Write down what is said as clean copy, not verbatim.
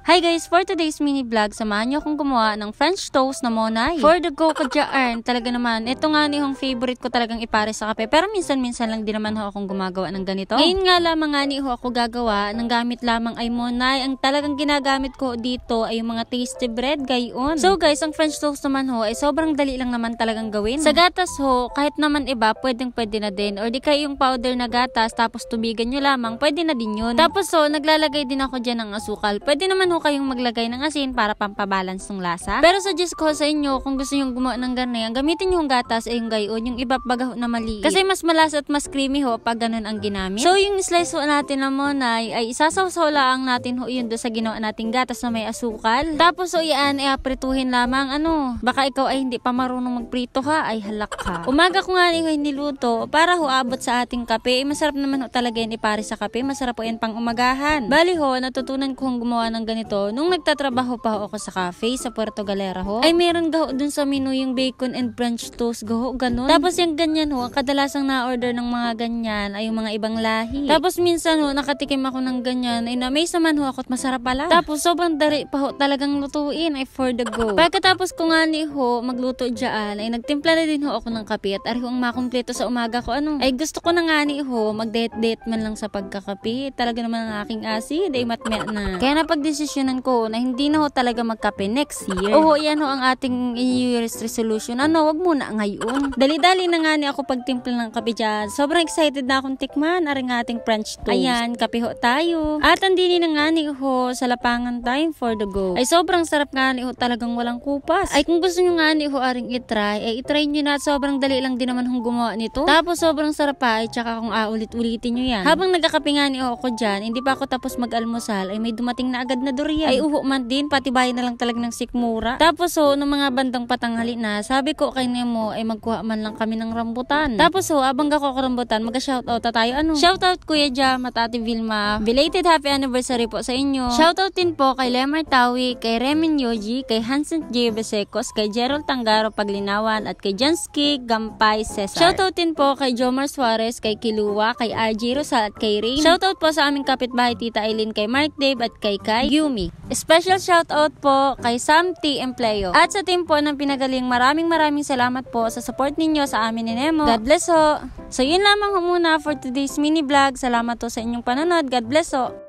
Hi guys! For today's mini vlog, samahan niyo akong gumawa ng French toast na monay. For the go kadyaan, talaga naman, ito nga ni yung favorite ko talagang ipare sa kape. Pero minsan-minsan lang din naman ho akong gumagawa ng ganito. Ngayon nga lamang nga ni ho ako gagawa ng gamit lamang ay monay. Ang talagang ginagamit ko dito ay yung mga tasty bread gayon. So guys, ang French toast naman ho ay sobrang dali lang naman talagang gawin. Sa gatas ho, kahit naman iba, pwede na din. Or di kayo yung powder na gatas, tapos tubigan nyo lamang, pwede na din yun. Tapos ho, naglalagay din ako dyan ng asukal. Pwede naman ho kayong maglagay ng asin para pampabalance ng lasa. Pero suggest ko sa inyo, kung gusto nyo gumawa ng ganyan, gamitin nyo yung gatas ay yung gayon, yung iba baga na maliit. Kasi mas malasa at mas creamy ho pag ganun ang ginamit. So yung slice ho natin na monay ay isasawsaw lang natin ho yun do sa ginawa nating gatas na may asukal. Tapos ho yan ay aprituhin lamang baka ikaw ay hindi pa marunong magprito ha, ay halak ka. Umaga ko nga niyo niluto para ho abot sa ating kape. Masarap naman ho talaga yan ipare sa kape. Masarap po yan pang umagahan. Bali ho, natutunan kong gumawa ng ganito nung nagtatrabaho pa ho ako sa cafe sa Puerto Galera ho. Ay meron gaho dun sa menu yung bacon and French toast gaho, ganun. Tapos yung ganyan ho, ang kadalasang na-order ng mga ganyan ay yung mga ibang lahi. Tapos minsan ho, nakatikim ako ng ganyan ay na-amaze naman ho ako at masarap pala. Tapos sobrang dari pa ho talagang lutuin ay for the go. Pagkatapos ko nga ni ho magluto dyan ay nagtimpla na din ho ako ng kape at ari ho ang makumpleto sa umaga ko ay gusto ko na nga ni ho mag-date man lang sa pagkakape. Talaga naman ang aking acid ay matmea na. Kaya napagdesisyonan ko na hindi na ho talaga magkape next year. Oo, yan ho ang ating New Year's resolution. Wag muna ngayon. Dali-dali na nga ni ako pagtimpla ng kape dyan. Sobrang excited na akong tikman aring ating French toast. Ayan, kape ho tayo. At andini na nga ni ho sa lapangan time for the go. Ay sobrang sarap nga ni ho, talagang walang kupas. Ay kung gusto nyo nga ni ho aring itry, ay itry nyo na, sobrang dali lang din naman hong gumawa nito. Tapos sobrang sarap pa, ay tsaka kung ulit-ulitin nyo yan. Habang nagkakape nga ni ho ako dyan, hindi pa ako tapos mag-almusal, ay may dumating na agad na durian. Ay uho man din, pati bahay na lang talaga ng sikmura. Tapos ho, nung mga bandang patanghali na, sabi ko kay Nemo ay magkuha man lang kami ng rambutan. Tapos ho, abang ako rambutan, mag-shoutout na tayo. Shoutout Kuya Jam at Ate Vilma. Belated happy anniversary po sa inyo. Shoutout din po kay Lemar Tawi, kay Remen Yoji, kay Hansen J. Besecos, kay Gerald Tangaro Paglinawan, at kay Jansky Gampay Cesar. Shoutout din po kay Jomar Suarez, kay Kilua, kay RJ Rosal at kay Rain. Shoutout po sa aming kapitbahay Tita Eileen, kay Mark Dave at kay Yumi. Special shoutout po kay Sam T. Empleo. At sa team po ng Pinagaling, maraming salamat po sa support ninyo sa amin ni Nemo. God bless ho. So yun lamang ho muna for today's mini vlog. Salamat po sa inyong panonood. God bless ho.